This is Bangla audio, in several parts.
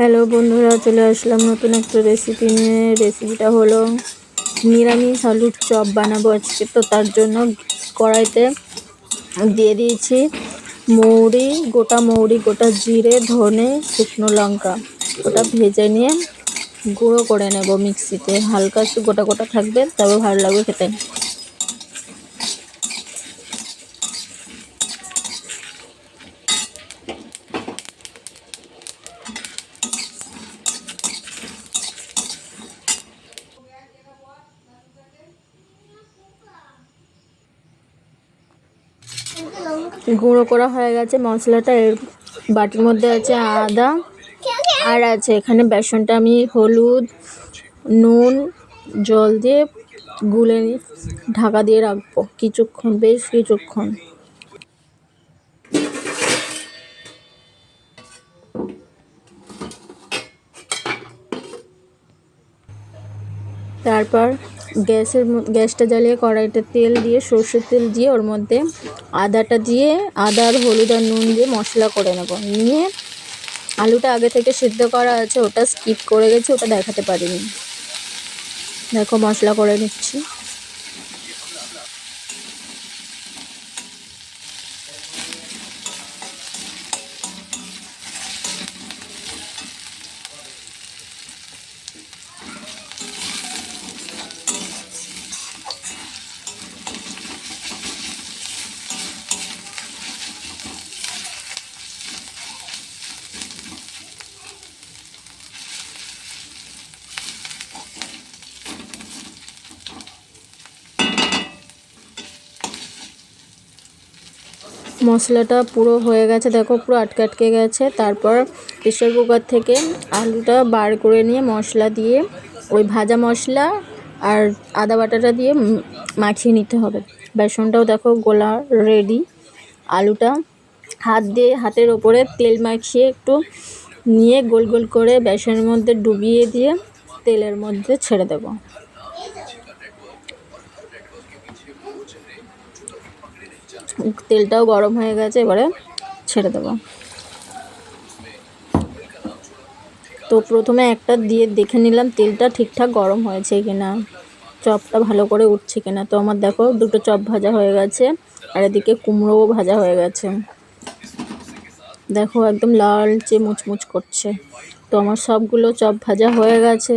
হ্যালো বন্ধুরা, চলে আসলাম নতুন একটা রেসিপি নিয়ে। রেসিপিটা হলো নিরামিষ আলুর চপ বানাবো আজকে। তো তার জন্য কড়াইতে দিয়ে দিয়েছি মৌরি, গোটা জিরে, ধনে, শুকনো লঙ্কা। ওটা ভেজে নিয়ে গুঁড়ো করে নেব মিক্সিতে। হালকা একটু গোটা গোটা থাকবে, তবে ভালো লাগবে খেতে। গুঁড়ো করা হয়ে গেছে মশলাটা। এর বাটির মধ্যে আছে আদা, আর আছে এখানে বেসনটা আমি হলুদ, নুন, জল দিয়ে গুলে ঢাকা দিয়ে রাখবো কিছুক্ষণ, বেশ কিছুক্ষণ। তারপর গ্যাসটা জ্বালিয়ে কড়াইতে তেল দিয়ে, সর্ষের তেল দিয়ে ওর মধ্যে আদাটা দিয়ে, আদা আর হলুদ আর নুন দিয়ে মশলা করে নেব। নিয়ে আলুটা আগে থেকে সিদ্ধ করা আছে, ওটা স্কিপ করে গেছি, ওটা দেখাতে পারিনি। দেখো মশলা করে নিচ্ছি। মশলাটা পুরো হয়ে গেছে, দেখো পুরো আটকে গেছে। তারপর প্রেসার কুকার থেকে আলুটা বার করে নিয়ে মশলা দিয়ে, ওই ভাজা মশলা আর আদা বাটাটা দিয়ে মাখিয়ে নিতে হবে। বেসনটাও দেখো গোলা রেডি। আলুটা হাতের ওপরে তেল মাখিয়ে একটু নিয়ে গোল গোল করে বেসনের মধ্যে ডুবিয়ে দিয়ে তেলের মধ্যে ছেড়ে দেবো। তেলটাও গরম হয়ে গেছে, এবারে ছেড়ে দেবো। তো প্রথমে একটা দিয়ে দেখে নিলাম তেলটা ঠিকঠাক গরম হয়েছে কিনা, চপটা ভালো করে উঠছে কিনা। তো আমার দেখো দুটো চপ ভাজা হয়ে গেছে, আর এদিকে কুমড়োও ভাজা হয়ে গেছে। দেখো একদম লালচে মুচমুচ করছে। তো আমার সবগুলো চপ ভাজা হয়ে গেছে।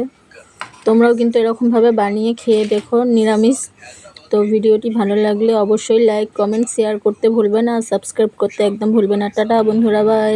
তোমরাও কিন্তু এরকমভাবে বানিয়ে খেয়ে দেখো নিরামিষ। তো ভিডিওটি ভালো লাগলে অবশ্যই লাইক, কমেন্ট, শেয়ার করতে ভুলবে না, সাবস্ক্রাইব করতে একদম ভুলবে না। টাটা বন্ধুরা, বাই।